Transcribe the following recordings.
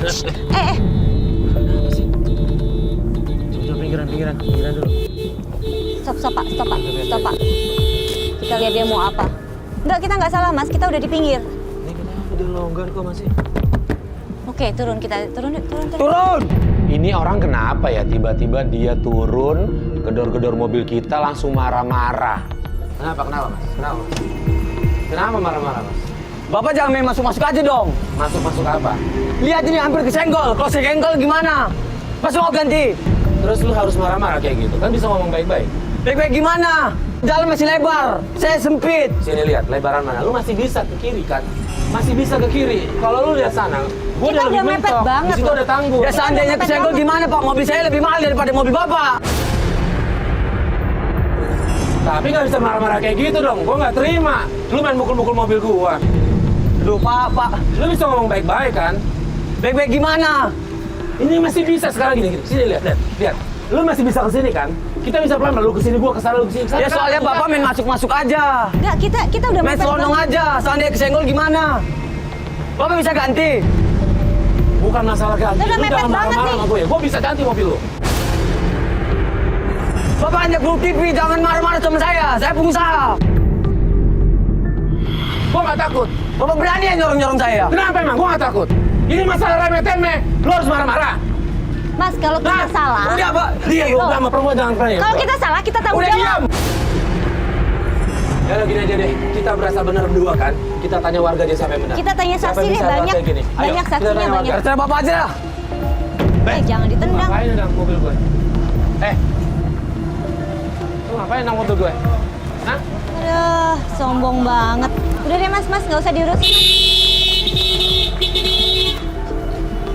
Apa sih? Coba pinggiran dulu. Stop Pak. Kita lihat dia mau apa. Enggak, kita nggak salah Mas, kita udah di pinggir. Ini kenapa udah longgar kok masih? Oke, turun. Turun! Ini orang kenapa ya tiba-tiba dia turun, gedor-gedor mobil kita langsung marah-marah. Kenapa mas? Kenapa marah-marah mas? Bapak jangan main masuk-masuk aja dong. Masuk apa? Lihat ini hampir kesenggol. Kalau senggol gimana? Masuk mau ganti. Terus lu harus marah-marah kayak gitu, kan bisa ngomong baik-baik. Baik-baik gimana? Jalan masih lebar. Saya sempit. Sini lihat, lebaran mana? Lu masih bisa ke kiri kan? Masih bisa ke kiri. Kalau lu lihat sana, gua Kita udah mepet banget Di situ loh. ada tanggul. Ya seandainya kesenggol gimana Pak? Mobil saya lebih mahal daripada mobil Bapak. Tapi nggak bisa marah-marah kayak gitu dong. Gua nggak terima. Lu main mukul-mukul mobil gua. Aduh Pak. Lu bisa ngomong baik-baik kan? Baik-baik gimana? Ini masih bisa sekarang gini. Sini lihat. Lu masih bisa ke sini kan? Kita bisa pelan-pelan. Lu ke sini, gua ke sana, lu ke sini. Ya soalnya Bapak main masuk-masuk aja. Enggak, kita udah Main mepet selonong banget. aja. Seandainya kesenggol gimana? Bapak bisa ganti. Bukan masalah ganti. Udah Lu mepet jangan banget marah-marah nih. sama gue. Gua bisa ganti mobil lu. Bapak hanya guru TV, jangan marah-marah sama saya. Saya pengusaha. Gua nggak takut. Bapak berani ya nyorong-nyorong saya? Kenapa emang? Gua nggak takut. Ini masalah remeh-temeh. Lu harus marah-marah. Mas, kalau kita salah. Udah Pak. Dia udah sama perempuan jangan pernah ya. Kalau kita salah, kita tanggung Udah jawab. diam. Ya udah gini aja deh. Kita berasa benar berdua kan? Kita tanya warga aja siapa yang benar. Kita tanya Siapa saksi yang deh, bisa banyak. kayak gini? Ayo, Banyak kita saksinya, tanya banyak. warga. Terserah Bapak aja lah. Jangan Lu ditendang. ngapain nendang mobil gue? Lu ngapain nendang mobil gue? Hah? Aduh, sombong banget. Udah deh mas, nggak usah diurusin.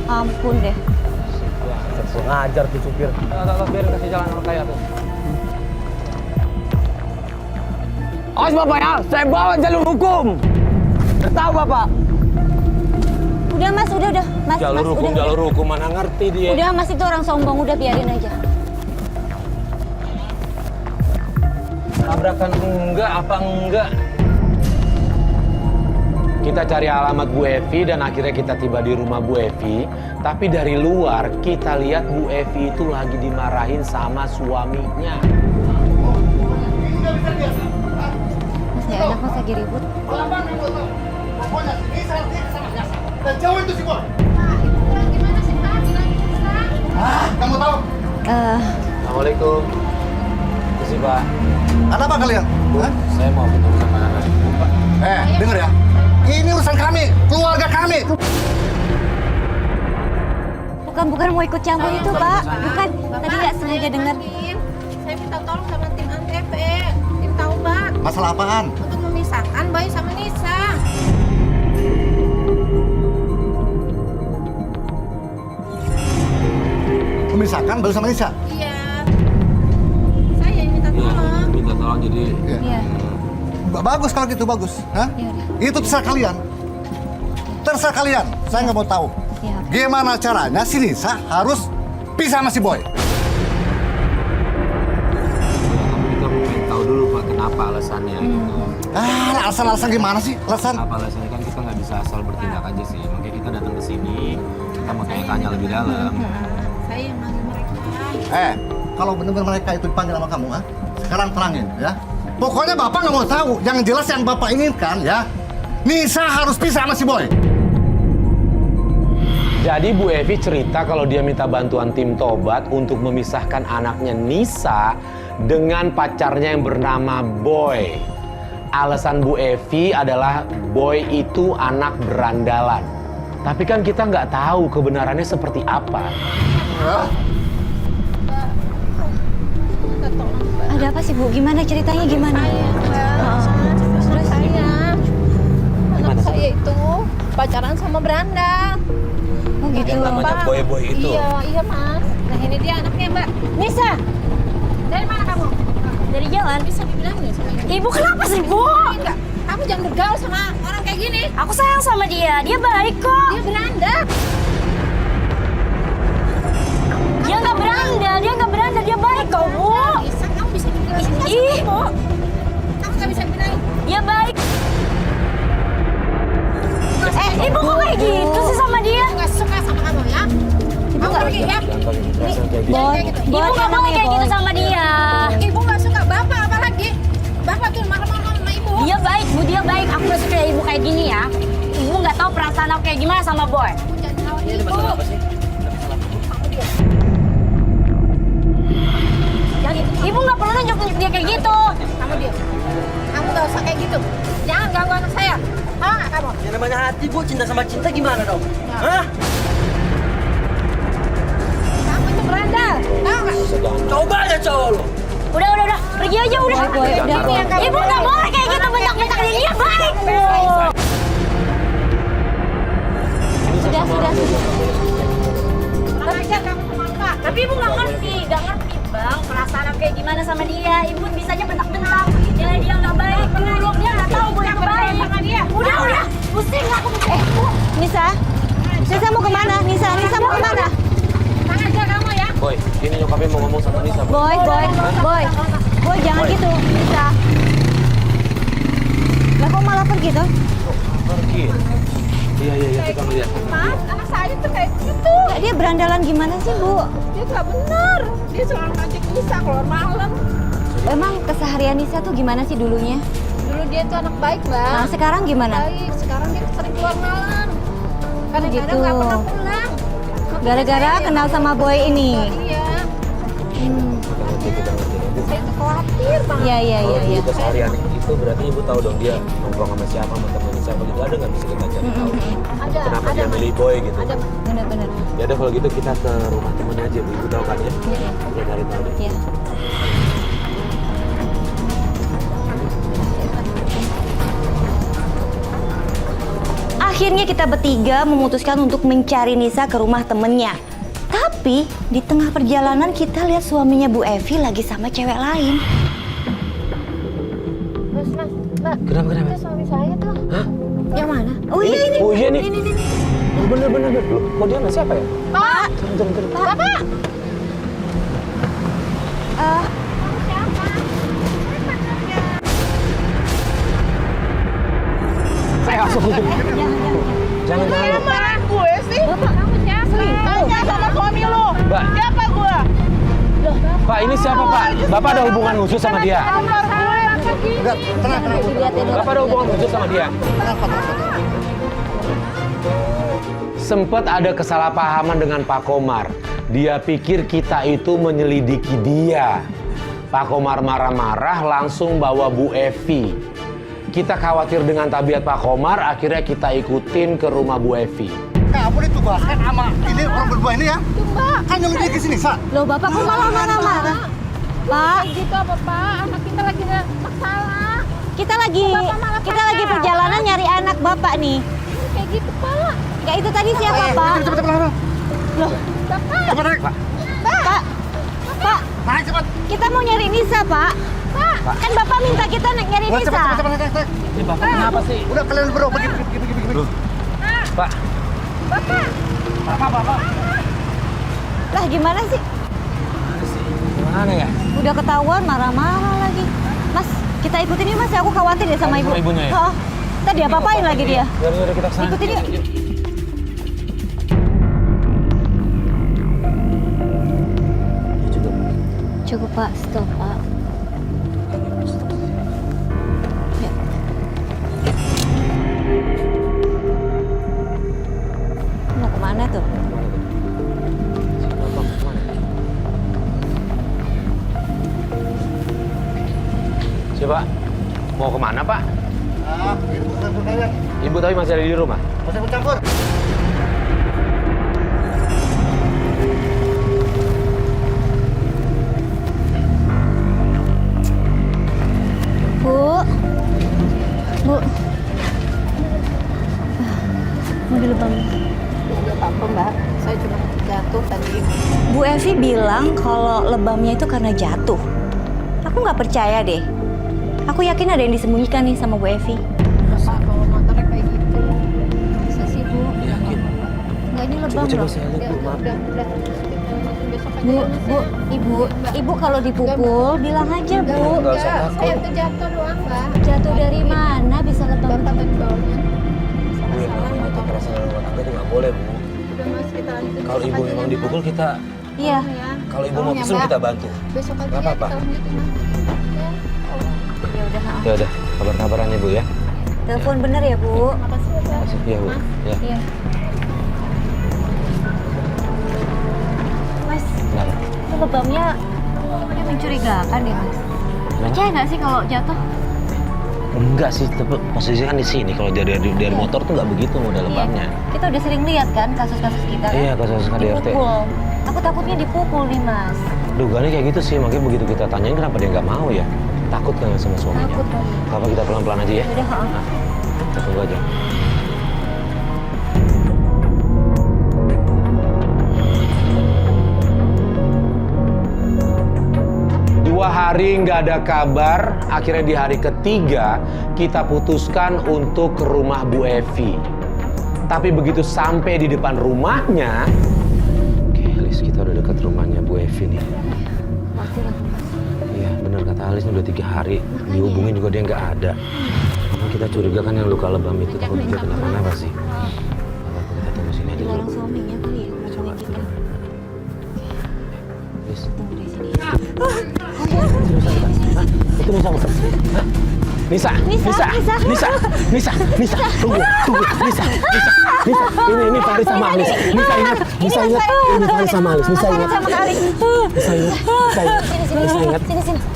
Ampun deh. Ngajar tuh supir. Tahu biarin kasih jalan orang kaya tuh. Awas Bapak ya, saya bawa jalur hukum. Tahu Bapak? Udah mas, udah. Mas, Jalur hukum mana ngerti dia. Udah mas, itu orang sombong, udah biarin aja. Tabrakan enggak apa enggak? Kita cari alamat Bu Evi dan akhirnya kita tiba di rumah Bu Evi. Tapi dari luar kita lihat Bu Evi itu lagi dimarahin sama suaminya. Mas nggak enak mas lagi ribut. Pokoknya ini saya sama biasa. Dan jauh itu si boy. Gimana sih Pak? Kamu tahu? Assalamualaikum. Terima Pak. Ada apa kalian? Hah? Saya mau ketemu sama anak ibu Pak. Dengar ya. Ini urusan kami, keluarga kami. Bukan mau ikut campur itu pak. Bukan, tadi nggak sengaja dengar. Saya minta tolong sama tim Antv, tim Taubat, Masalah apaan? untuk memisahkan Bayu sama Nisa. Memisahkan baru sama Nisa. Iya. Saya yang minta tolong. Minta tolong jadi Iya. Bagus kalau gitu, bagus. Hah? Iya, udah. Itu terserah kalian. Terserah kalian. Saya nggak mau tahu. Iya. Gimana caranya si Nisa harus pisah sama si Boy? kita pengen tahu dulu Pak kenapa alasannya gitu. Alasan-alasan gimana sih? Alasan? Apa alasannya kan kita nggak bisa asal bertindak aja sih. Makanya kita datang ke sini, kita mau tanya lebih dalam. Saya yang manggil mereka. Kalau benar-benar mereka itu dipanggil sama kamu, sekarang terangin ya. Pokoknya Bapak nggak mau tahu. Yang jelas yang Bapak inginkan ya, Nisa harus pisah sama si Boy. Jadi Bu Evi cerita kalau dia minta bantuan tim Tobat untuk memisahkan anaknya Nisa dengan pacarnya yang bernama Boy. Alasan Bu Evi adalah Boy itu anak berandalan. Tapi kan kita nggak tahu kebenarannya seperti apa. Minta tolong Mbak. Ada apa sih bu? Gimana ceritanya gimana? Saya Mbak. Sama saya. Anak saya itu pacaran sama berandal. Oh gitu. Yang namanya Pak. Boy itu. Iya Mas. Nah ini dia anaknya Mbak. Nisa, Dari mana kamu? dari jalan. Bisa dibilang nggak sama ibu? Ibu kenapa sih bu? Enggak. Kamu jangan bergaul sama orang kayak gini. Aku sayang sama dia baik kok. Dia beranda. Dia nggak berandal, dia baik kok bu. Bisa, kamu bisa dibilang sama Ih. ibu. Kamu nggak bisa bilang. Dia baik. Ibu kok kayak gitu sih sama dia? Aku nggak suka sama kamu. buat nggak yang boleh namanya kayak gitu boy. sama dia. Ibu nggak suka bapak apalagi. Bapak tuh marah-marah sama ibu. Dia baik, Bu, dia baik. Aku gak suka ibu kayak gini ya. Ibu nggak tahu perasaan aku kayak gimana sama boy. Ibu jangan lawan Ini ada ibu. masalah apa sih? Ibu nggak perlu nunjuk-nunjuk dia kayak gitu. Kamu diam. Kamu nggak usah kayak gitu. Jangan ganggu anak saya. Tahu nggak kamu? Yang namanya hati, Bu. Cinta sama cinta gimana dong? Hah? Kamu itu berandal. Tahu nggak? Coba aja cowok lo. Udah. Pergi aja udah. Boy, udah. Ibu nggak boleh kayak gitu bentak-bentak dia baik, Bu. Sudah. Kurang ajar kamu sama Pak. Tapi ibu nggak ngerti bang perasaan aku kayak gimana sama dia. Ibu bisa aja bentak-bentak. Dia nggak baik dulu. Dia nggak tahu boy itu baik sama dia. Udah. Pusing aku. Nisa mau kemana? Nisa mau kemana? Kurang ajar kamu ya. Boy, ini nyokapnya mau ngomong sama Nisa. Boy, jangan Boy. gitu, Nisa. Lah kok malah pergi tuh? Pergi. Iya, kita lihat. Mas, anak saya tuh kayak gitu. Lah, dia berandalan gimana sih, Bu? Dia nggak benar. Dia selalu ngajak Nisa keluar malam. Emang keseharian Nisa tuh gimana sih dulunya? Dulu dia tuh anak baik, Bang. Nah, sekarang gimana? Baik, sekarang dia sering keluar malam. Kadang-kadang Gitu. nggak pernah pulang. Gara-gara kenal sama boy ini. Iya. Hmm. Saya tuh khawatir banget. Iya. Kalau keseharian itu berarti ibu tahu dong dia nongkrong sama siapa, sama temen siapa gitu. Ada nggak bisa kita cari tahu? Ada, Kenapa ada, dia Mas. milih boy gitu? Ada, Mas. Bener-bener. Ya udah kalau gitu kita ke rumah temennya aja, Bu. Ibu tahu kan ya? Iya. Ya cari tahu deh. Iya. Akhirnya kita bertiga memutuskan untuk mencari Nisa ke rumah temennya. Tapi di tengah perjalanan kita lihat suaminya Bu Evi lagi sama cewek lain. Mas, Mbak. Kenapa? Itu suami saya tuh. Hah? Yang mana? Oh iya ini. Oh iya nih. Ini. Oh, bener. Loh, kok dia nggak siapa ya? Pak! Bentar. Bapak! Saya langsung. Jangan. Marah gue sih. Bapak, kamu siapa? Tanya sama suami lu. Mbak. Siapa gue? Pak, ini siapa, Pak? Bapak ada hubungan khusus sama dia? Kamar gue, apa gini? Udah, tenang. Bapak ada hubungan khusus sama dia? Sempat ada kesalahpahaman dengan Pak Komar. Dia pikir kita itu menyelidiki dia. Pak Komar marah-marah langsung bawa Bu Evi. Kita khawatir dengan tabiat Pak Komar, akhirnya kita ikutin ke rumah Bu Evi. Kamu ditugaskan sama ini orang berdua ini ya? Kan nyelidiki sini, Sa. Loh, Bapak kok malah marah-marah? Pak, Gitu apa, Pak? Anak kita lagi ada masalah. kita lagi perjalanan nyari anak Bapak nih. Kayak gitu, Pak. Kayak itu tadi siapa, Pak? Cepet. Loh, Bapak. Cepet, naik. Pak, Naik, cepet. kita mau nyari Nisa, Pak. Kan Bapak minta kita nyari Wah, Nisa. cepet, naik. Ini Bapak kenapa sih? Udah, kalian berdua pergi. Pak, Bapak. Lah gimana sih? gimana ya? Udah ketahuan marah-marah lagi. Mas, kita ikutin yuk Mas, aku khawatir ya sama Sama ibu. ibunya ya? Heeh. Tadi apa-apain lagi dia. Yaudah kita kesana. Ikutin yuk. Cukup Pak, stop Pak. Ya. Mau kemana tuh? Siapa? Mau kemana, Pak? Ini bukan kalian. Ibu tapi masih ada di rumah. Masih ikut campur. Bu. Mau di lubang. Enggak apa-apa, Mbak. Saya cuma jatuh tadi. Bu Evi bilang kalau lebamnya itu karena jatuh. Aku nggak percaya deh. Aku yakin ada yang disembunyikan nih sama Bu Evi. Masa bawa motornya kayak gitu? Bisa sih, Bu. Yakin? Nggak, ini lebam loh. saya lihat, Bu. Maaf. Udah. Besok aja Bu, ya, Mas, Bu, ya. ibu kalau dipukul bilang aja Bu. Nggak usah Enggak, takut. saya tuh jatuh doang, Mbak. Jatuh dari mana bisa lebam? Bapak tadi bawanya. Bu, yang namanya kekerasan dalam rumah tangga itu nggak boleh, Bu. Udah, Mas, kita lanjut. Kalau besok ibu aja memang ya, Mas. dipukul, kita Iya. Ya. Kalau ibu mau Tolong ya, pesen Mbak. kita bantu. Besok aja Nggak ya apa-apa. kita lanjutin lagi. Ya. Ya udah. Ya udah, kabar-kabaran ibu ya. Telepon bener ya, Bu? Makasih ya, Mbak. Makasih ya bu. Ya. Iya. Mas, Kenapa? itu lebamnya kayak mencurigakan deh, Mas. Percaya nggak sih kalau jatuh? Enggak sih, tapi posisinya kan di sini. Kalau dari motor tuh nggak begitu model lebamnya. Iya. Kita udah sering lihat kan kasus-kasus kita kan? Iya, kasus KDRT. Dipukul. Aku takutnya dipukul nih, Mas. Dugaannya kayak gitu sih, makanya begitu kita tanyain kenapa dia nggak mau ya. Takut kan sama suaminya. Takut kan. Apa kita pelan-pelan aja ya? Udah, Nah, kita tunggu aja. Dua hari nggak ada kabar, akhirnya di hari ketiga kita putuskan untuk ke rumah Bu Evi. Tapi begitu sampai di depan rumahnya, oke, Alis, kita udah dekat rumahnya Bu Evi nih. Pastilah, Mas. Iya, benar kata Alis, ini udah 3 hari. Dihubungin juga dia nggak ada. Apa kita curiga kan yang luka lebam itu takut dia kenapa-napa sih? Apa kita tunggu sini aja dulu. Orang suaminya kali ya, hubungin kita. Alis, Tunggu di sini. itu Nisa bukan? Hah? Nisa, tunggu, Nisa. Ini Faris sama Alis. Nisa ingat, ini Faris sama Alis. Nisa ingat. Sini.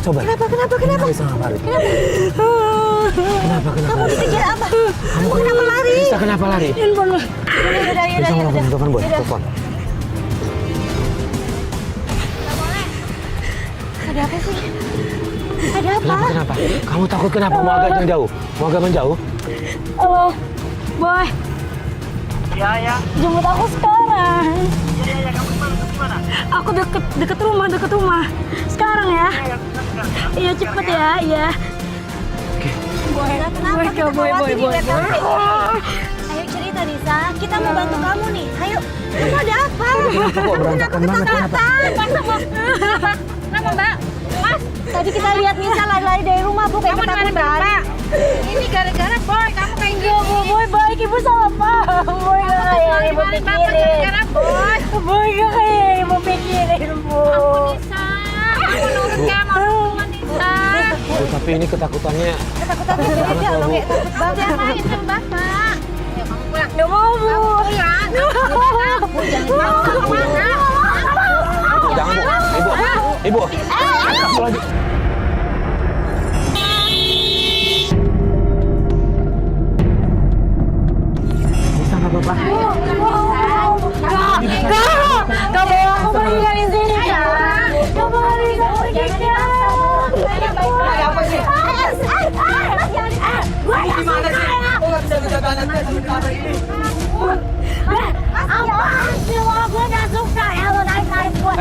Coba. Kenapa? Faris sama Faris. Kenapa? Kamu dikejar apa? Kamu kenapa lari? Nisa kenapa lari? Udah. Nisa mau telepon boy, telepon. Ada apa sih? Ada apa? Kenapa? Kamu takut kenapa? Mau agak jauh? Mau agak menjauh? Halo, boy. Ya. Jemput aku sekarang. Ya, kamu gimana? Aku deket rumah. Sekarang ya. Iya, cepet ya, iya. Kenapa? Boy. Ayo cerita, Nisa. Kita mau bantu kamu nih. Ayo. Kamu ada apa? Kok berantakan banget? Kenapa, Mbak? Mas, Tadi kita lihat Nisa lari-lari dari rumah, Bu, kayak ketakutan. Ini gara-gara boy, kamu kayak gitu. Boy baik, ibu salah paham. Boy gak kayak ibu pikirin. Gara-gara boy. Boy gak kayak ibu pikirin, Bu. Nisa, aku nurut kamu sama Nisa. Oh, tapi ini ketakutannya. Ketakutan beda loh, kayak takut banget. Jangan main sama Bapak. Ya kamu pulang. Gak mau, Bu. Pulang. Kamu jangan mau kemana. Jangan, Bu. Ibu. Apa lagi? Nisa nggak apa-apa. Kamu aku meninggal di sini, Kak. Kamu harus bisa pergi, Kak. Apa sih? Ini gimana sih? Kok nggak bisa banget sama kabar ini? Gue gak suka ya lo naik-naik gue.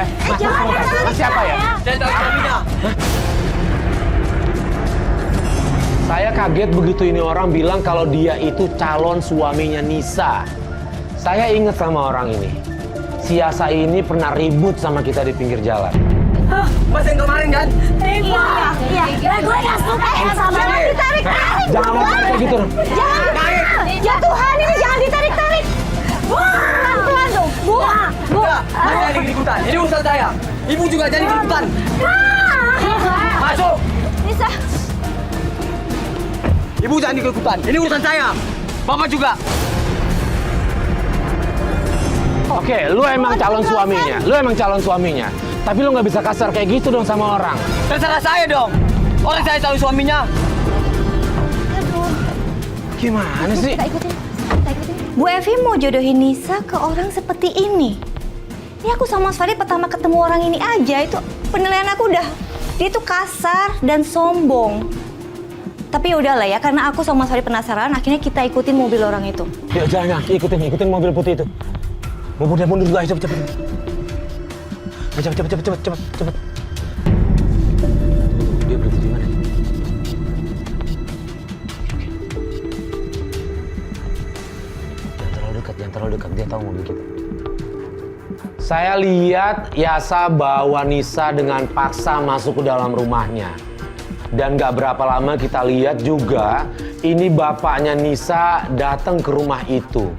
Mas siapa ya? Saya tahu suaminya. Saya kaget begitu ini orang bilang kalau dia itu calon suaminya Nisa. Saya ingat sama orang ini. Si Yasa ini pernah ribut sama kita di pinggir jalan. Mas yang kemarin kan? Iya. Gue gak suka ya sama lo. Ditarik-tarik. Jangan ngomong kayak gitu dong. Ya Tuhan, ini jangan ditarik-tarik. Pelan-pelan dong. Bu. Enggak, Mas jangan ikut-ikutan. Ini urusan saya. Ibu juga jangan ikut-ikutan. Masuk. Nisa, Ibu jangan ikut-ikutan. Ini urusan saya. Bapak juga. Oke, lu emang calon suaminya. Tapi lu nggak bisa kasar kayak gitu dong sama orang. Terserah saya dong. Orang saya calon suaminya. Gimana sih? kita ikutin. Bu Evi mau jodohin Nisa ke orang seperti ini. Ini aku sama Mas Farid pertama ketemu orang ini aja, itu penilaian aku udah, dia tuh kasar dan sombong. Tapi udahlah ya, karena aku sama Mas Farid penasaran, akhirnya kita ikutin mobil orang itu. Yuk jangan, ikutin mobil putih itu. Mundur dulu, ayo cepet. Cepet. Dia berhenti di mana? Jangan terlalu dekat, dia tahu mobil kita. Saya lihat Yasa bawa Nisa dengan paksa masuk ke dalam rumahnya. Dan gak berapa lama kita lihat juga, ini bapaknya Nisa datang ke rumah itu.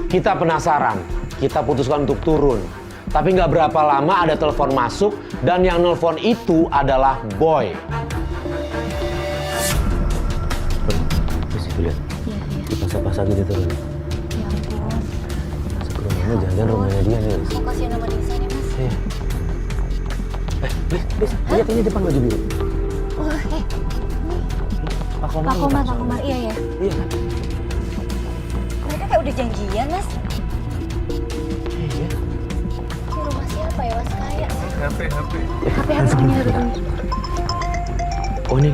Kita penasaran, kita putuskan untuk turun. Tapi nggak berapa lama ada telepon masuk dan yang nelpon itu adalah Boy. Lihat, pasang-pasang gitu turun. Ya ampun. Masuk ke rumahnya, jangan rumahnya dia nih. Aku kasih nama Nisa nih, Mas. Iya. Liz, lihat ini depan baju biru. Oh, Pak Pak Komar, iya ya. Iya kan? Mereka kayak udah janjian, Mas. Iya. Ke rumah siapa ya, Mas? Kayak HP. HP punya. Oh ini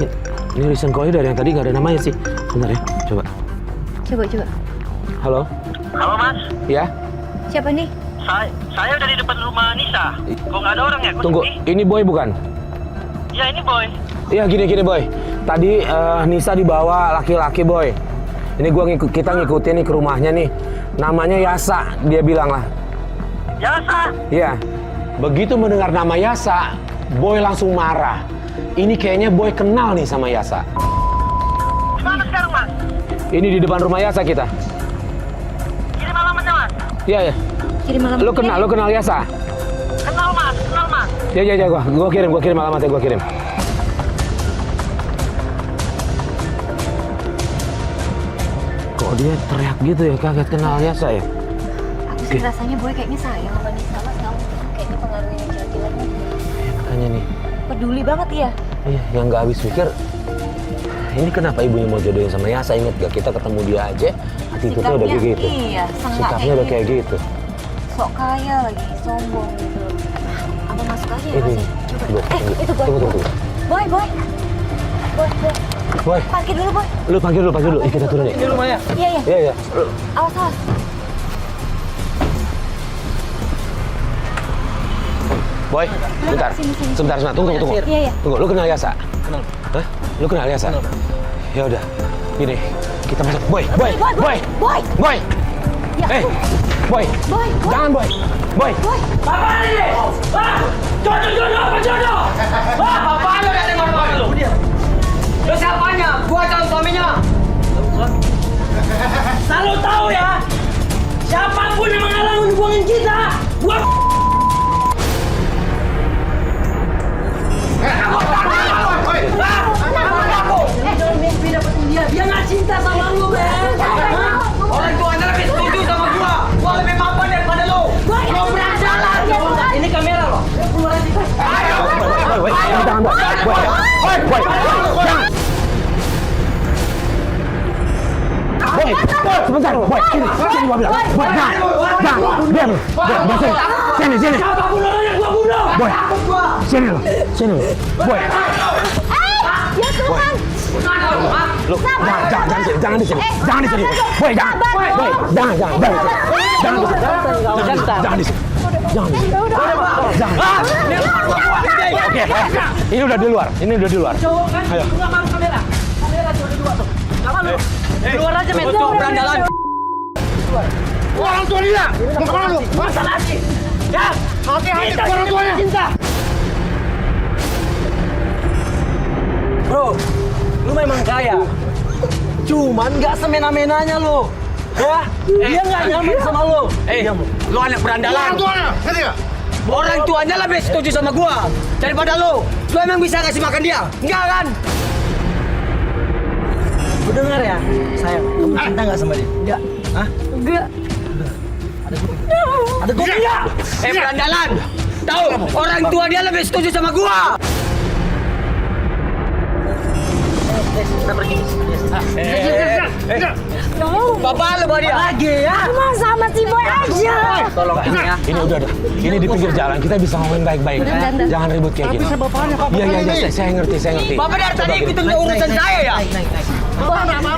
recent call dari yang tadi nggak ada namanya sih. Bentar ya, coba. Coba. Halo? Halo Mas, Ya? Siapa nih? saya udah di depan rumah Nisa. Kok nggak ada orang ya? Kok Tunggu, sepi? ini Boy bukan? Ya ini Boy. Iya gini Boy. Tadi Nisa dibawa laki-laki Boy. Ini kita ngikutin nih ke rumahnya nih. Namanya Yasa, dia bilang lah. Yasa. Iya. Begitu mendengar nama Yasa, Boy langsung marah. Ini kayaknya Boy kenal nih sama Yasa. Di mana sekarang Mas? Ini di depan rumah Yasa kita. Kirim alamatnya Mas. Iya. Kirim malam. Lu kenal Yasa? Kenal Mas. Ya, gua kirim alamatnya, gua kirim. Kok dia teriak gitu ya, kaget kenal Yasa ya? Aku sih rasanya Boy kayaknya sayang sama Nisa, Mas. Kamu kayaknya pengaruhin laki-laki. Makanya nih, Peduli banget ya. iya, yang nggak habis pikir, ini kenapa ibunya mau jodohin sama Yasa? Ingat gak, kita ketemu dia aja, attitude-nya udah kayak gitu. Iya, Sikapnya udah kayak gitu. Sok kaya lagi, sombong gitu. Apa masuk aja ya, Ini, Mas? Coba. tunggu. Itu Boy. Tunggu. Boy. Boy, Parkir dulu, Boy. lu panggil dulu. Ih, kita turun ya. Ini rumahnya. Iya. Iya. Awas. Boy, bentar. Sini. Sebentar, tunggu. Iya. Tunggu, lu kenal Yasa? Kenal. Hah? Lu kenal Yasa? Ya udah. Gini, kita masuk. Boy. Boy. Ya. Eh, Boy. Boy. Jangan, Boy. Boy. Apa ini? Jodoh. Apa lu ada yang ngomong lu? Lu siapanya? Gua calon suaminya. Selalu tahu ya. Siapapun yang menghalang hubungan kita, gua dia nggak cinta sama lu, Ben. Orang tuanya lebih setuju sama gua. Gua lebih mapan daripada lu. Gua berani jalan. Ini kamera loh. Keluar aja. Ayo. Boy. Jangan, Boy. Boy. Jangan. Boy, sebentar, Boy. Sini gua bilang. Boy, jangan. Diam. Sini. Siapapun orangnya gua bunuh. Boy. Takut gua. Sini lu. Boy. Ya Tuhan. Lu jangan di sini. Jangan di sini. Boy, jangan. Boy, jangan di sini. Jangan di sini. Oke, ini udah di luar. Ayo. Nggak mau kamera. Kamera cuma dua tuh. Jangan lu. Keluar aja, men. Tuh, berandalan. Orang tua dia. Mau kemana lu? Masa lagi? Ya. Hati-hati orang tuanya. Cinta. Bro, lu memang kaya. Cuman nggak semena-menanya lu. Ya, dia nggak nyaman sama lu. Lu anak berandalan. Orang tuanya. Ngerti gak? Orang tuanya lebih setuju sama gua daripada lu. Lu emang bisa kasih makan dia? Enggak kan? Lu dengar ya, sayang. Kamu cinta nggak sama dia? Enggak. Hah? Enggak. Ada gua enggak? Berandalan. Tahu, orang tua dia lebih setuju sama gua. Kita pergi. Bapak lu bawa dia. Lagi ya. Cuma sama si Boy aja. Tolong ya. Ini udah. Ini di pinggir jalan. Kita bisa ngomongin baik-baik. Jangan ribut kayak gini. Iya, saya ngerti. Bapak dari tadi ikutin urusan saya ya?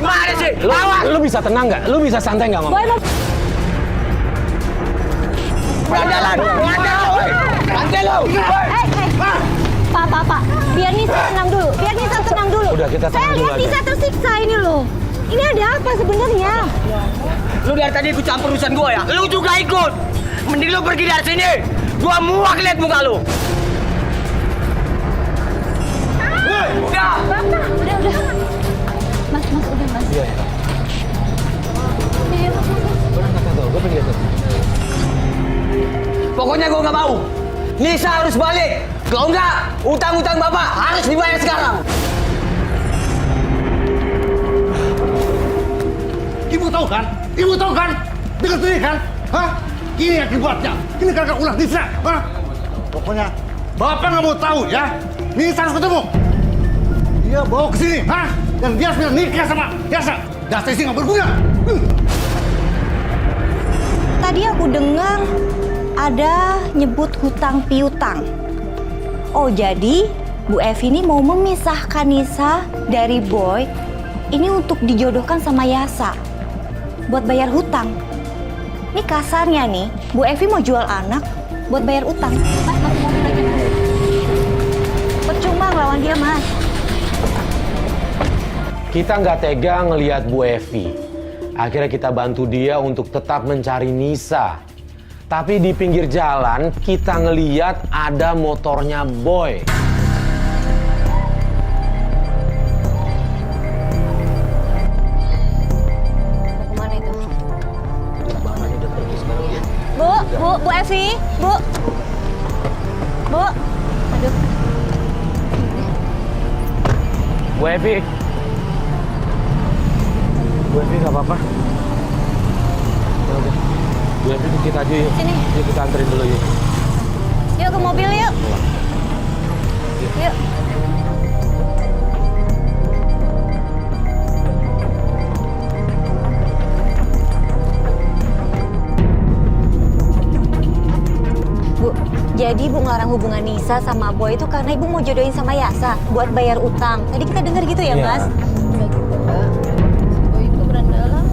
Gimana sih? Lu bisa tenang nggak? Lu bisa santai nggak ngomong? Boy mau Berandalan. Santai lu. Pak. Biar Nisa tenang dulu. Udah, kita tenang Saya dulu lihat aja. Nisa tersiksa ini loh. Ini ada apa sebenarnya? Lu dari tadi ikut campur urusan gua ya? Lu juga ikut. Mending lu pergi dari sini. Gua muak lihat muka lu. Udah. Udah. Mas, udah Mas. Iya. Udah ya Mas. Gue pergi aja. Pokoknya gua nggak Nisa harus balik. Kalau enggak, utang-utang Bapak harus dibayar sekarang. Ibu tahu kan? Ibu tahu kan? Dengar sendiri kan? Hah? Ini akibatnya. Ini karena ulah Nisa. Hah? Pokoknya Bapak nggak mau tahu ya. Nisa harus ketemu. Dia bawa ke sini, hah? Dan dia sudah nikah sama Yasa. Dasar istri nggak berguna. Tadi aku dengar ada nyebut hutang piutang. Oh, jadi Bu Evi ini mau memisahkan Nisa dari Boy ini untuk dijodohkan sama Yasa buat bayar hutang. Ini kasarnya nih, Bu Evi mau jual anak buat bayar utang. Percuma ngelawan dia, Mas. Kita nggak tega ngelihat Bu Evi. Akhirnya kita bantu dia untuk tetap mencari Nisa. Tapi di pinggir jalan kita ngeliat ada motornya Boy. Kemana itu? Bu Evi, Bu. Aduh. Bu Evi. Bu Evi nggak apa-apa. Ya udah. Bu Evi kita aja yuk. Sini. Yuk kita anterin dulu yuk. Yuk ke mobil yuk. Yuk. Bu, jadi Ibu ngelarang hubungan Nisa sama Boy itu karena Ibu mau jodohin sama Yasa buat bayar utang. Tadi kita dengar gitu ya, Iya. Mas? Udah gitu, Mbak. Boy itu berandalan.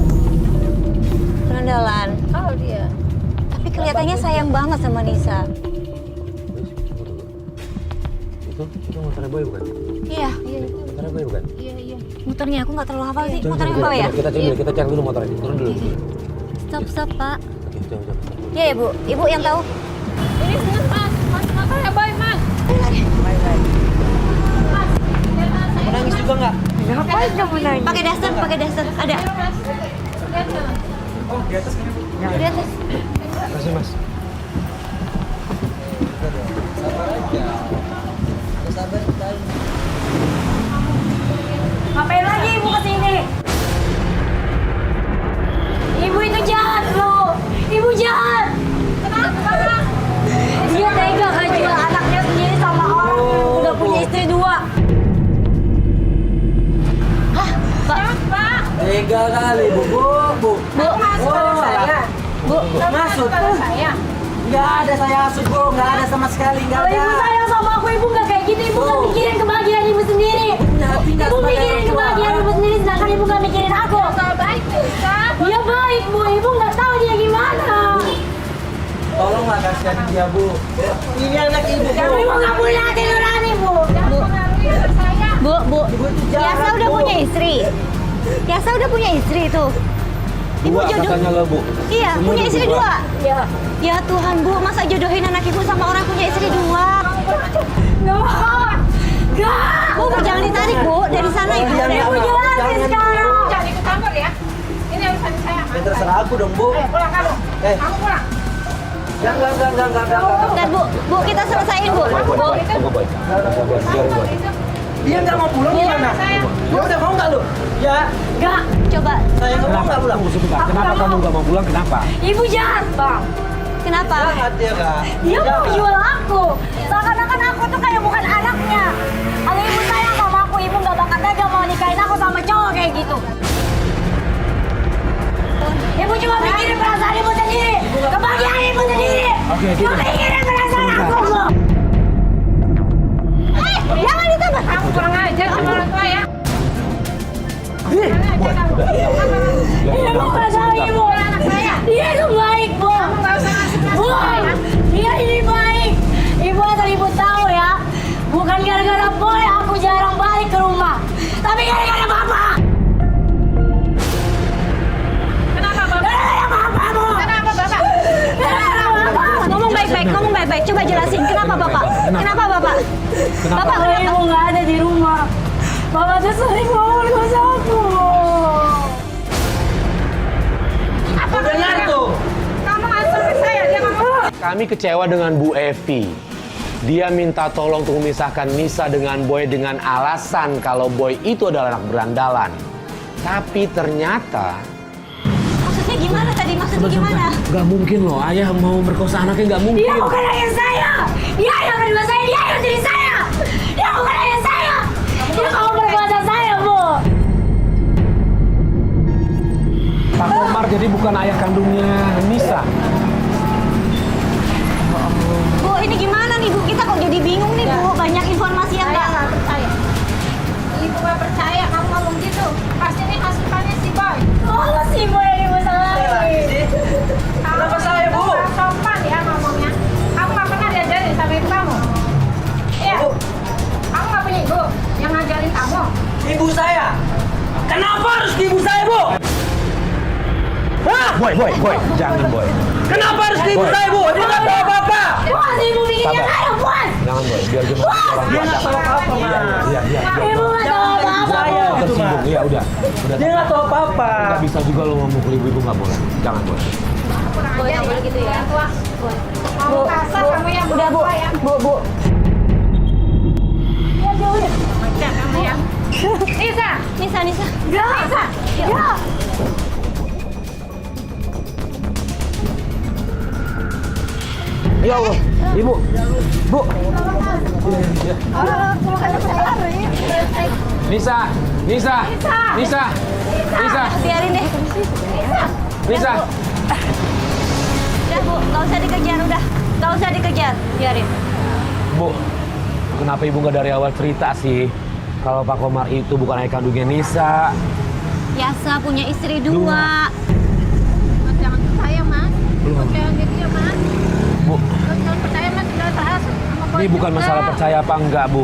Berandalan. Oh, dia. Tapi kelihatannya sayang banget sama Nisa. Itu motornya Boy bukan? Iya. Iya, itu. Motornya Boy bukan? Iya. Muternya aku nggak terlalu hafal sih. Muternya apa ya? Kita cek dulu motornya. Turun dulu. Stop, Pak. Oke, coba. Iya ya, Bu. Ibu yang tahu. Ini serius, Mas. Mas, motornya Boy, Mas. Mau nangis juga nggak? Pakai daster. Ada. Lihat, Mas. Oh, di atas kan? Di atas. Makasih, Mas. Sabar aja. Sabar kita. Ngapain lagi ibu kesini? Ibu itu jahat loh. Ibu jahat. Kenapa? Dia tega kan jual anaknya sendiri sama orang yang udah punya istri 2. Hah? Pak? Tega kali, Bu. Bu, Masuk. Nggak ada saya hasut, Bu. Nggak ada sama sekali. Nggak kalau ada. ibu sayang sama aku, ibu nggak kayak gitu. Ibu nggak mikirin kebahagiaan ibu sendiri. punya hati nggak Ibu sebagai mikirin orang tua? kebahagiaan ibu sendiri, sedangkan ibu nggak mikirin aku. Baik, Kak. Dia baik, Bu. Ibu nggak tahu dia gimana. Tolonglah kasihan dia, Bu. Ini anak ibu, Bu. Ibu nggak punya hati nurani, Bu. Jangan pengaruhi anak saya. Bu. Ibu itu jahat, Yasa udah Bu. punya istri. Yasa udah punya istri tuh. Ibu Dua jodoh. katanya lo, Bu. Iya, Semua punya udah istri dua. 2. Ya. Ya Tuhan, Bu, masa jodohin anak ibu sama orang punya istri 2? Nggak mau. Nggak. Bu, jangan ditarik, Bu. Dari sana, Ibu. Jangan, Ibu jangan. jelasin Jangan. sekarang. Jangan ikut campur ya. Ini urusan saya, Mas. Ya terserah aku dong, Bu. Pulang kamu. Kamu pulang. Enggak. Dan Bu, kita selesaiin, Bu. Bu, Tunggu, Boy. Biarin, Boy. Dia nggak mau pulang gimana? Ya udah mau nggak lu? Ya, Nggak. coba. saya nggak mau nggak pulang. Tunggu sebentar. Kenapa kamu nggak mau pulang? Kenapa? Ibu jahat, Bang. Kenapa? Jahat dia, Kak. Dia mau jual aku. Seakan-akan aku tuh kayak bukan anaknya. Kalau ibu sayang sama aku, ibu nggak bakal tega mau nikahin aku sama cowok kayak gitu. Ibu cuma mikirin perasaan ibu sendiri. Kebahagiaan ibu sendiri. Oke, Cuma sudah. mikirin perasaan aku, Bu. Jangan ditambah. Kamu pulang aja sama orang tua ya. Ibu nggak tahu ibu. Dia itu baik, Bu. Bu, dia ini baik. Ibu asal ibu tahu ya. Bukan gara-gara boy aku jarang balik ke rumah. Tapi gara-gara Bapak. Kenapa, Bapak? Gara-gara Bapak, Bu. Kenapa, Bapak? Gara-gara Bapak. Ngomong baik-baik. Coba jelasin. Kenapa, Bapak? Kenapa, Bapak? Bapak, Kalau ibu nggak ada di rumah, Bapak tuh sering ngomong sama aku. Dengar tuh. Kamu ngasih ke saya, dia ngomong. Kami kecewa dengan Bu Evi. Dia minta tolong untuk memisahkan Nisa dengan Boy dengan alasan kalau Boy itu adalah anak berandalan. Tapi ternyata... Maksudnya gimana tadi? Maksudnya gimana? Gak mungkin loh, ayah mau merkosa anaknya, gak mungkin. Dia bukan ayah saya. Dia ayah kedua saya. Dia ayah diri saya. Dia bukan ayah saya. Dia mau berkuasa saya, Bu. Pak Komar jadi bukan ayah kandungnya Nisa. Bu, ini gimana nih Bu? Kita kok jadi bingung nih Bu. Banyak informasi yang Saya nggak... nggak percaya. Ibu nggak percaya kamu ngomong gitu. Pasti ini masukannya si Boy. Oh, si Boy yang ibu salahin. Kenapa saya, Bu? Kamu nggak sopan ya ngomongnya. Kamu nggak pernah diajarin sama ibu kamu. Iya. Bu. Kamu nggak punya ibu yang ngajarin kamu. Ibu saya. Kenapa harus ke ibu saya, Bu? Hah? Boy, jangan Boy. Kenapa harus ke ibu Boy. saya, Bu? Ibu nggak tahu apa-apa. Puas, ibu bikin yang Sabar. lain, puas. Jangan Boy, biar dia masuk orang Dia nggak tahu apa-apa, Ma. Iya. Ibu nggak tahu apa-apa. Saya gitu, Ma. Tersinggung, iya udah. Dia nggak tahu apa-apa. Nggak bisa juga lo memukul ibu nggak boleh. Jangan Boy. Boy nggak boleh gitu ya. Kamu kasar kamu yang Udah Bu, ya. Bu. Ya, jauh. Macam kamu ya. Nisa. Nisa. Ya. Nisa. Ya. Ya Allah, ibu, Bu. Nisa. Biarin deh. Nisa. Udah Bu, nggak usah dikejar udah. Nggak usah dikejar. Biarin. Bu, kenapa ibu nggak dari awal cerita sih? Kalau Pak Komar itu bukan ayah kandungnya Nisa. Yasa punya istri 2. Mas, jangan percaya, Mas. Percaya gitu ya, Mas. Bu, Jangan percaya, Mas. Sudah terhas sama Boy ini bukan juga. masalah percaya apa enggak, Bu.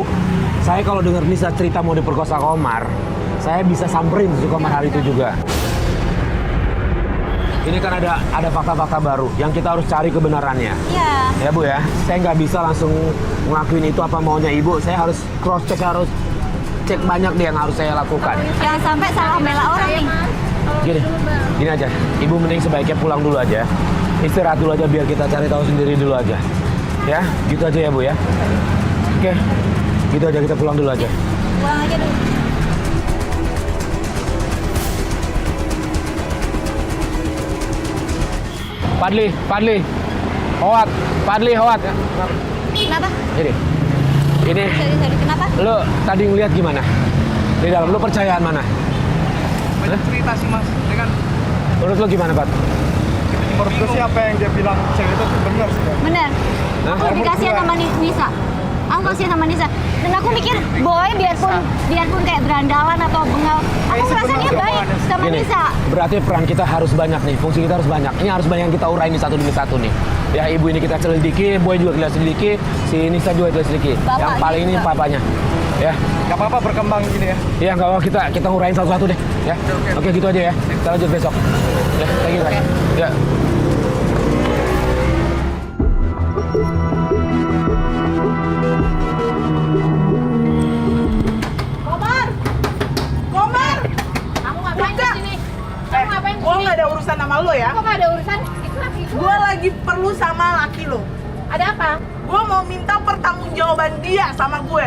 Saya kalau dengar Nisa cerita mau diperkosa Komar, saya bisa samperin si Komar hari itu juga. Ini kan ada fakta-fakta baru yang kita harus cari kebenarannya. Iya. Ya Bu ya, saya nggak bisa langsung ngelakuin itu apa maunya Ibu. Saya harus cross check, harus cek banyak deh yang harus saya lakukan. Jangan sampai salah bela orang nih. Gini aja, Ibu mending sebaiknya pulang dulu aja. Istirahat dulu aja biar kita cari tahu sendiri dulu aja. Ya, gitu aja ya Bu ya. Oke, gitu aja kita pulang dulu aja. Pulang aja dulu. Fadli, Howat. Kenapa? Ini, Sorry. Kenapa? lo tadi ngeliat gimana? Di dalam, lo percayaan mana? Banyak cerita sih mas, dengan Menurut lo gimana, Pat? menurut gue sih apa yang dia bilang cewek itu benar sih. Bang. Bener. Hah? Aku dikasihan sama Nisa. Aku kasihan sama Nisa. Dan aku mikir Boy biarpun kayak berandalan atau bengal, aku merasa dia baik sama Gini, Nisa. berarti peran kita harus banyak nih, fungsi kita harus banyak. Ini harus banyak yang kita urain satu demi satu nih. Ya ibu ini kita selidiki, Boy juga kita selidiki, si Nisa juga kita selidiki. Bapak yang paling ini juga. papanya. Ya, Gak apa-apa berkembang gini ya. iya nggak apa kita urain satu-satu deh. Ya, oke gitu aja ya. Kita lanjut besok. Ya, thank you, guys. Ya. Komar! Kamu ngapain di sini? Kamu ngapain di Gue sini? gak ada urusan sama lo ya. Kok nggak ada urusan? Itu laki Gue lagi perlu sama laki lo. Ada apa? Gue mau minta pertanggungjawaban dia sama gue.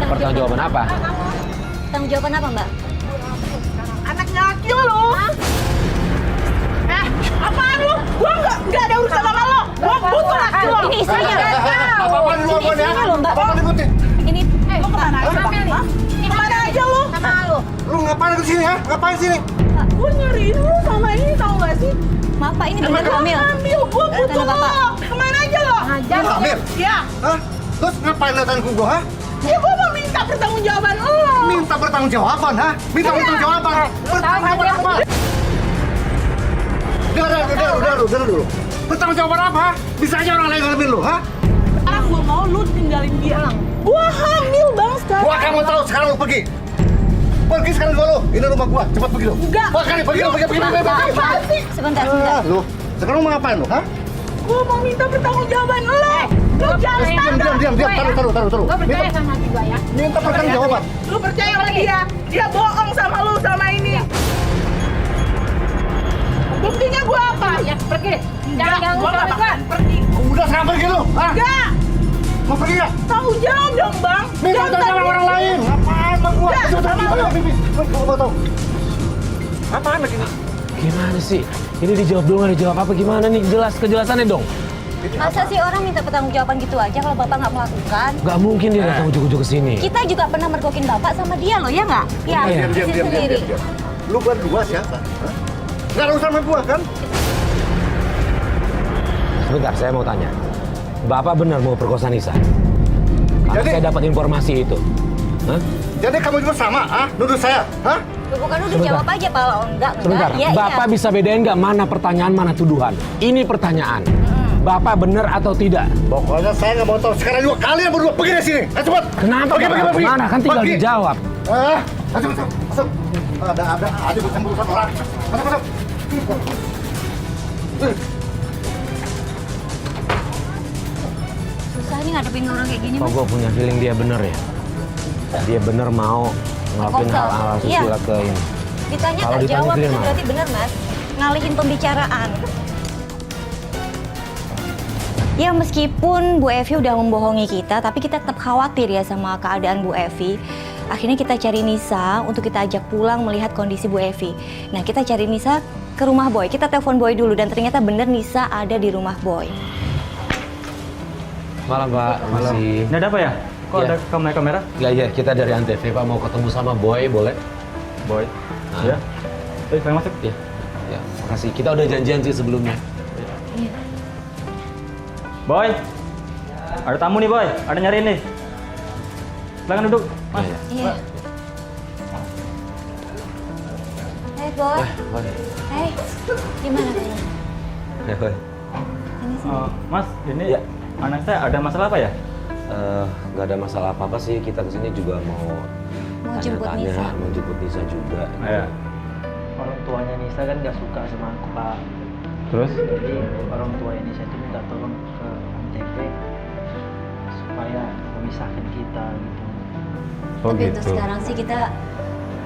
Pertanggungjawaban apa? Tanggung jawaban apa, Mbak? Anaknya laki lo. Apaan lo? Gue gak ada urusan sama lo. Gue butuh laki lo. Ini istrinya. Apa-apa di luar Ini ya? istrinya loh, Mbak. Apa-apa diikutin? Ini Lo kemana aja, Bang? Hah? Kemana aja lo? Sama lu. Lu ngapain ke sini ya? Ngapain sini? Gue nyariin lo sama ini tau gak sih? maaf Pak, ini bener hamil. Hamil, gue butuh Karena Bapak. lo. Kemana aja lo? Ngajar. Lu hamil? Ya, Hah? Terus ngapain datang ke gua, ha? ya gue mau minta pertanggungjawaban lo. Minta bertanggung-jawaban, ha? Minta bertanggung-jawaban. Bertanggung-jawaban apa? Dengar dulu. Bertanggung-jawaban apa? Bisa aja orang lain ngalamin lu, ha? Sekarang gue mau lu tinggalin dia. Gue hamil bang sekarang. Gua akan mau tahu sekarang lu pergi. Pergi sekarang juga lu. Ini rumah gua. Cepat pergi lu. Enggak. Pergi lu. Apaan sih? Sebentar. Lu, sekarang lu mau ngapain lu, ha? Gue mau minta pertanggungjawaban lo. Lu jangan standar. Diam. Taruh. Gue percaya sama si Boy ya. Minta pertanggungjawaban. Lu percaya sama dia? Dia bohong sama lu sama ini. Buktinya gue apa? Ya pergi deh. Jangan ganggu Gue suami gak gue. bakalan pergi. Udah sekarang pergi lu. Hah? Enggak. Mau pergi nggak? Tahu jawab dong bang. Minta Jangan tanya sama orang lain. Apaan sama gua? Enggak, Coba sama tanya lu. Bibi. Gua mau tahu. Apaan lagi nih? Gimana sih? Ini dijawab dulu nggak dijawab apa gimana nih? Kejelasannya dong. Masa sih orang minta pertanggungjawaban gitu aja kalau bapak nggak melakukan? Gak mungkin dia datang ujuk-ujuk ke sini. Kita juga pernah mergokin bapak sama dia loh, ya nggak? Ya, Iya. sisi sendiri. Lu berdua siapa? Hah? Nggak ada urusan sama gua kan? Sebentar, saya mau tanya. Bapak benar mau perkosa Nisa? Karena Jadi- saya dapat informasi itu. Hah? Jadi kamu juga sama, nuduh saya, hah? Bukan udah Sebentar. jawab aja kalau enggak. Sebentar, Iya, Bapak iya. bisa bedain nggak mana pertanyaan, mana tuduhan? Ini pertanyaan. Bapak benar atau tidak? Pokoknya saya nggak mau tahu. Sekarang juga kalian berdua pergi dari sini. Ayo cepat. Kenapa Bapak kemana? Kan tinggal Pergi. dijawab. Ah, masuk, masuk, masuk. Ada aja urusan orang. Masuk, masuk. Susah nih ngadepin orang kayak gini, Kok Mas. gue punya feeling dia bener ya? Dia bener mau ngelakuin Perkosa. hal-hal Iya. susila ke ini. Ditanya Kalau nggak ditanya jawab, dia itu mau. berarti benar, Mas. Ngalihin pembicaraan. Ya meskipun Bu Evi udah membohongi kita, tapi kita tetap khawatir ya sama keadaan Bu Evi. Akhirnya kita cari Nisa untuk kita ajak pulang melihat kondisi Bu Evi. Nah kita cari Nisa ke rumah Boy. Kita telepon Boy dulu dan ternyata bener Nisa ada di rumah Boy. Malam Pak, masih. Ini ada apa ya? Kok Iya. ada kamera? Ya, kita dari Antv Pak mau ketemu sama Boy, boleh? Boy. Ah. Ya. Saya masuk. Ya, ya, makasih. Kita udah janjian sih sebelumnya. Boy. Ada tamu nih, Boy. Ada nyariin nih. Silakan duduk. Mas. Iya. Iya. Hai Boy. Boy. Hai. Gimana kamu? Ya, Boy. Ini sini. Mas, ini Ya. anak saya ada masalah apa ya? Nggak ada masalah apa-apa sih. Kita kesini juga mau Mau jemput tanya-tanya, Nisa. mau jemput Nisa juga. Iya. Orang tuanya Nisa kan gak suka sama aku Pak. Terus? Jadi orang tua Nisa itu minta tolong ke Antv supaya memisahkan kita gitu. Oh Tapi gitu. untuk sekarang sih kita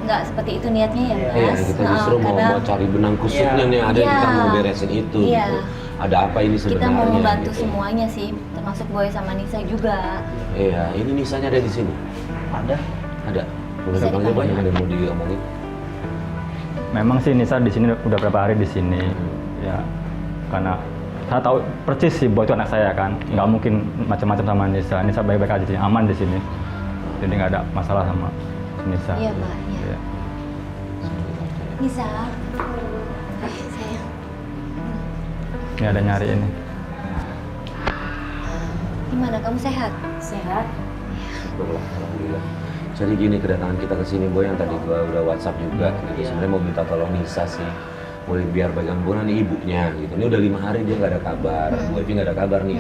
nggak seperti itu niatnya ya, Mas. Iya, kita justru mau Karena cari benang kusutnya nih. Ada Iya. kita mau beresin itu. Iya. Gitu. Ada apa ini kita sebenarnya? mau membantu gitu. semuanya sih, termasuk Boy sama Nisa juga. Iya, ini Nisanya ada di sini. Ada? Ada. Boleh Bisa dipanggil Pak, dipanggil. ada yang mau diomongin? Memang sih Nisa di sini udah berapa hari di sini. Ya. Karena saya tahu persis sih Boy itu anak saya kan. Nggak mungkin macam-macam sama Nisa. Nisa baik-baik aja di sini, aman di sini. Jadi nggak ada masalah sama Nisa. Iya, Pak, iya. Iya. Nisa, sayang. Ini ada nyari ini. Gimana, kamu sehat? Sehat. Syukurlah, alhamdulillah. Jadi gini kedatangan kita ke sini Boy, yang tadi gua udah WhatsApp juga gitu. Sebenarnya mau minta tolong Nisa sih. Boleh biar bagian bulan nih ibunya gitu. Ini udah 5 hari dia nggak ada kabar. Bu Evi nggak ada kabar nih.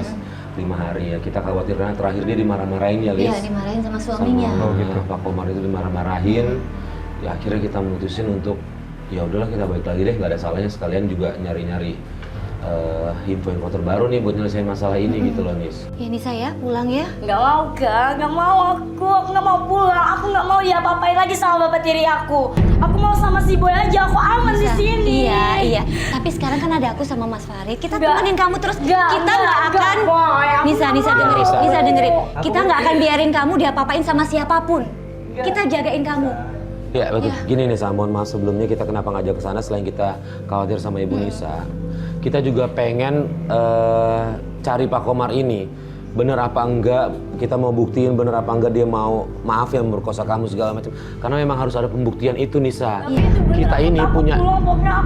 5 hari ya. Kita khawatir karena terakhir dia dimarah-marahin ya, Lis. Iya, dimarahin sama suaminya. Sama gitu. Pak Komar itu dimarah-marahin. Ya akhirnya kita mutusin untuk ya udahlah kita balik lagi deh, nggak ada salahnya sekalian juga nyari-nyari info-info terbaru nih buat nyelesain masalah ini gitu loh, Nis. Ya Nisa ya, pulang ya. Nggak mau Kak, nggak mau aku nggak mau pulang, aku nggak mau diapa-apain lagi sama bapak tiri aku. Aku mau sama si Boy aja, aku aman di Nisa. sini. Iya, iya. Tapi sekarang kan ada aku sama Mas Farid. Kita Nggak. temenin kamu terus. Nggak, Kita nggak nggak, akan. Boy. Aku Nisa, nggak Nisa mau. dengerin. Nisa. Nisa dengerin. Kita nggak akan biarin kamu diapa-apain sama siapapun. Kita jagain kamu. Ya betul. Ya. Gini nih, mohon maaf sebelumnya kita kenapa ngajak ke sana selain kita khawatir sama Ibu Nisa. Kita juga pengen cari Pak Komar ini. Bener apa enggak, kita mau buktiin bener apa enggak dia mau maaf yang memperkosa kamu segala macam. Karena memang harus ada pembuktian itu Nisa. Kita ini punya,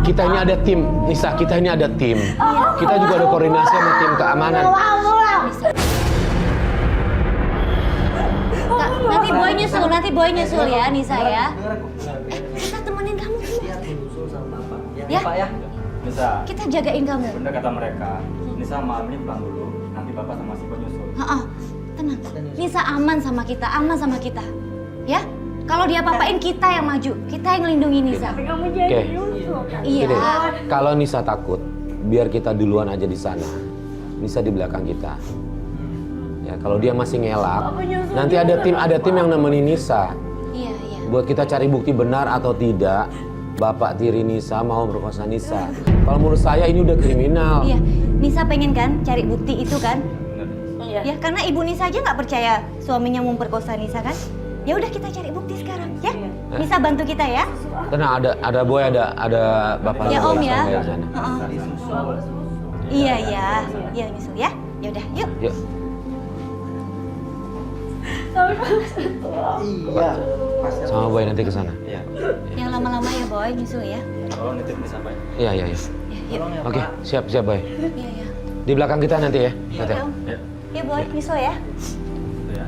kita ini ada tim Nisa, kita ini ada tim. Kita juga ada koordinasi sama tim keamanan. Nanti Boy nyusul ya Nisa ya. Kita temenin kamu. Ya. Pak ya. Nisa. Kita jagain kamu. Bener kata mereka. Nisa malam ini pulang dulu. Nanti bapak sama si Boy nyusul. Heeh, tenang. Nisa aman sama kita, aman sama kita. Ya? Kalau dia apa-apain kita yang maju, kita yang ngelindungi Nisa. Kamu Oke. jadi nyusul. Iya. Gini, kalau Nisa takut, biar kita duluan aja di sana. Nisa di belakang kita. Ya, kalau dia masih ngelak, nanti ada tim yang nemenin Nisa. Iya, iya. Buat kita cari bukti benar atau tidak, Bapak tiri Nisa mau berkosa Nisa. Kalau menurut saya ini udah kriminal. Iya, Nisa pengen kan cari bukti itu kan? Ya, karena ibu Nisa aja nggak percaya suaminya memperkosa Nisa kan? Ya udah kita cari bukti sekarang, ya? Nisa bantu kita ya. Karena ada boy, ada bapak. Ya Om ya. di sana. Iya ya, iya nyusul ya. Ya udah, yuk. Yuk. Iya. Sama boy nanti ke sana. Yang lama-lama ya boy, nyusul ya. Iya. Ya, yuk. Oke, siap boy. Iya ya. Di belakang kita nanti ya. Nanti. Ya Om. Ya boy, nyusul ya. Ya.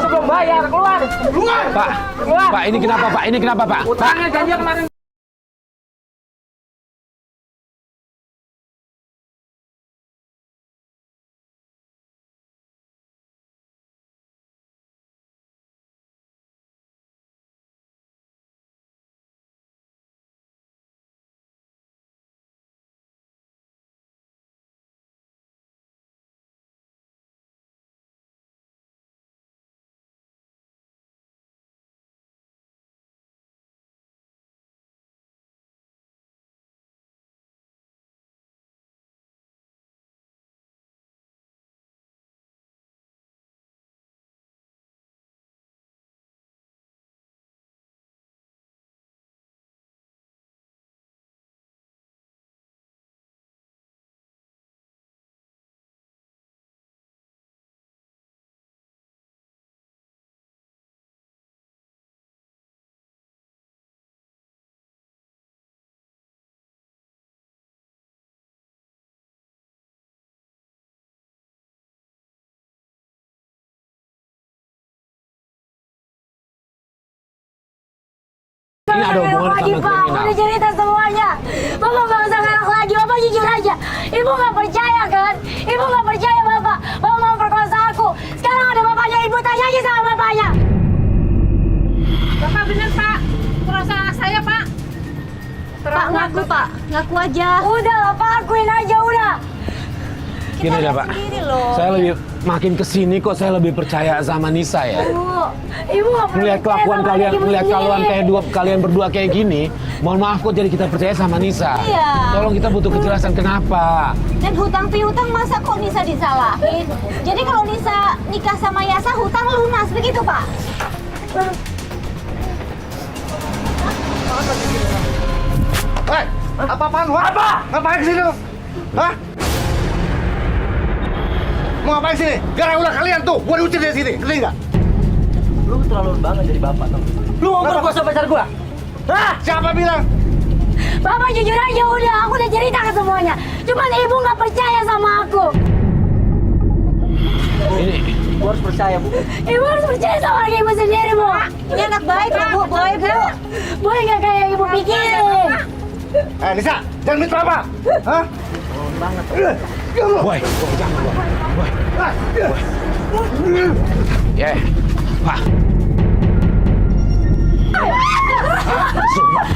Belum bayar, keluar. Pak, ini kenapa Pak? Ini kenapa Pak? Utangnya janji kemarin. Ini ada hubungan sama kriminal. Udah cerita semuanya. Bapak nggak usah ngelak lagi. Bapak jujur aja. Ibu nggak percaya kan? Ibu nggak percaya Bapak. Bapak mau perkosa aku. Sekarang ada bapaknya. Ibu tanya aja sama bapaknya. Bapak bener Pak, perkosa anak saya Pak. Pak ngaku Pak, ngaku aja. Udah lah Pak, akuin aja udah. Gini deh Pak, Sendiri loh. saya lebih makin kesini kok saya lebih percaya sama Nisa ya. Ibu nggak pernah Melihat percaya kelakuan sama kalian, lagi melihat begini. kalian berdua kayak gini, mohon maaf kok jadi kita percaya sama Nisa. Iya. Tolong kita butuh kejelasan kenapa. Dan hutang piutang masa kok Nisa disalahin? Jadi kalau Nisa nikah sama Yasa hutang lunas begitu Pak? Hei, apa-apaan lu? Apa? Ngapain kesini lu? Hah? Mau ngapain sini? Gara ulah kalian tuh, gua diusir dari sini, ngerti nggak? Lu terlalu banget jadi bapak tuh. Lu mau perkosa pacar gua? Hah? Siapa bilang? Bapak jujur aja udah, aku udah cerita ke semuanya. Cuman ibu nggak percaya sama aku. Ini Gua harus percaya, Bu. Ibu harus percaya sama lagi ibu sendiri, Bu. Ini anak baik Bu, boy Bu. Boy nggak kayak ibu pikirin. Nisa, jangan minta apa? Hah? Banget. boy, jangan boy. Ya, Pak.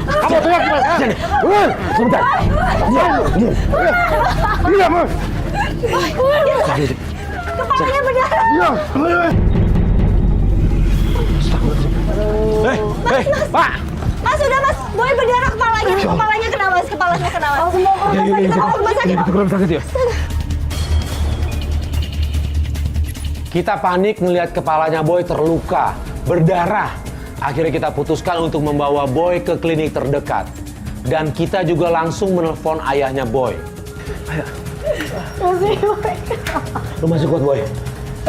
Kamu teriak gimana? Sini. Sebentar. Iya, Mas. Kepalanya berdarah. Iya. Pak. Mas udah Mas, boy berdarah kepalanya. Kepalanya kena Mas, kepalanya kena Mas. Langsung bawa ke rumah sakit, bawa ke rumah sakit. Kita ke rumah sakit ya. Kita panik melihat kepalanya Boy terluka, berdarah. Akhirnya kita putuskan untuk membawa Boy ke klinik terdekat. Dan kita juga langsung menelpon ayahnya Boy. Ayo. Lu masih kuat Boy?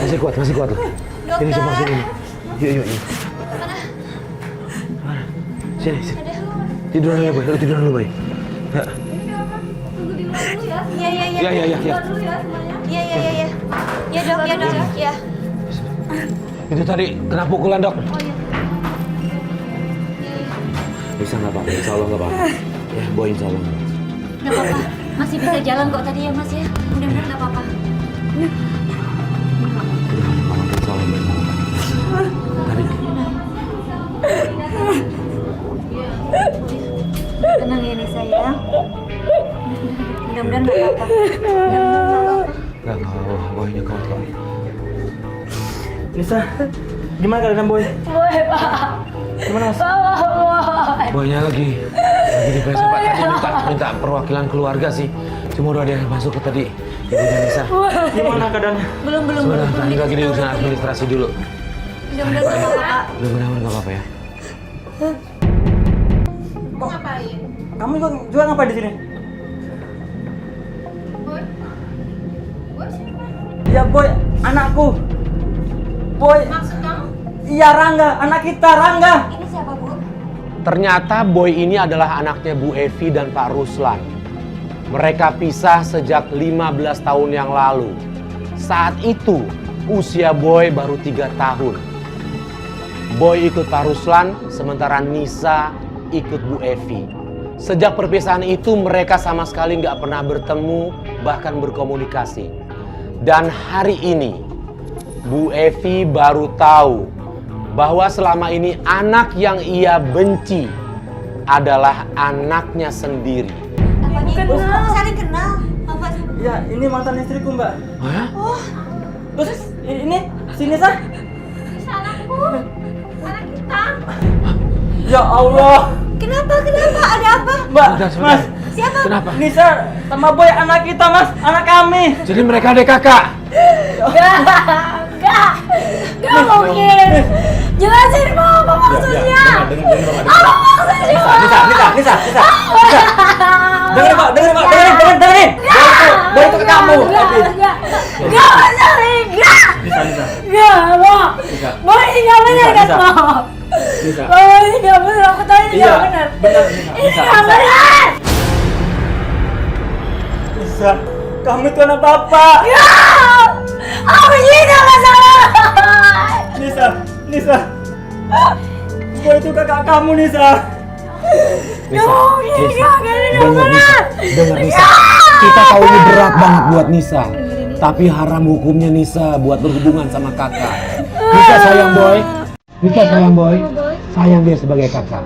Masih kuat lu. Sini coba sini. Yuk. Sini. Tidur dulu Boy, lu tidur dulu Boy. Iya. Iya. Ya dok. Ya. Itu tadi kena pukulan dok. Bisa nggak apa-apa, insya Allah nggak apa-apa. Ya, Boy insya Allah. Nggak apa-apa, masih bisa jalan kok tadi ya Mas ya. Mudah-mudahan nggak apa-apa. Insya Allah Boy nggak apa-apa. Tadi. Tenang ya Nisa ya. Mudah-mudahan nggak apa-apa. Nggak apa-apa, Boynya kuat kok. Nisa, gimana keadaan Boy? Boy, Pak. Gimana Mas? Boy. Boynya lagi di besok Pak. Tadi minta perwakilan keluarga sih. Cuma udah ada yang masuk ke tadi. Ibunya Nisa. Gimana keadaannya? Belum. Sebentar, tadi lagi di urusan administrasi dulu. Mudah-mudahan nggak apa-apa. Mudah-mudahan nggak apa-apa ya. Kamu juga ngapain di sini? Ya Boy, anakku. Boy. Maksud kamu? Iya Rangga, anak kita Rangga. Ini siapa Bu? Ternyata Boy ini adalah anaknya Bu Evi dan Pak Ruslan. Mereka pisah sejak 15 tahun yang lalu. Saat itu usia Boy baru 3 tahun. Boy ikut Pak Ruslan, sementara Nisa ikut Bu Evi. Sejak perpisahan itu mereka sama sekali nggak pernah bertemu, bahkan berkomunikasi. Dan hari ini Bu Evi baru tahu bahwa selama ini anak yang ia benci adalah anaknya sendiri. Kenal. Saling kenal. Ya, ini mantan istriku Mbak. Hah? Terus ini si Nisa? Anakku. Anak kita. Ya Allah. Kenapa? Ada apa? Mbak, Sebentar. Mas. Siapa? Kenapa? Nisa sama Boy anak kita Mas, anak kami. Jadi mereka adik kakak? Enggak mungkin. Jelasin mau apa maksudnya? Apa maksudnya? Nisa. Dengerin. Boy itu ke kamu. Enggak masalah, enggak. Nisa. Enggak mau. Boy ini enggak benar kan mau. Nisa. Oh ini enggak benar, aku tahu ini enggak benar. Benar. Ini enggak benar. Nisa, kamu itu anak bapak. Aku cinta masalah. Nisa. Boy itu kakak kamu Nisa. Dengar Nisa. Kita tahu ini berat banget buat Nisa. Tapi haram hukumnya Nisa buat berhubungan sama kakak. Nisa sayang Boy. Sayang dia sebagai kakak.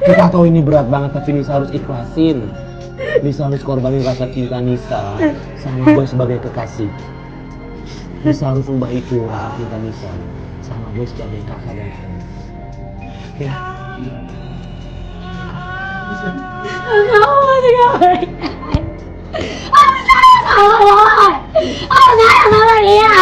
Kita tahu ini berat banget tapi Nisa harus ikhlasin. Nisa harus korbanin rasa cinta Nisa sama Boy sebagai kekasih. Nisa harus ubah itu rasa cinta Nisa sama Boy sebagai kakak dan adik. Ya. Kamu tidak baik. Aku sayang sama dia.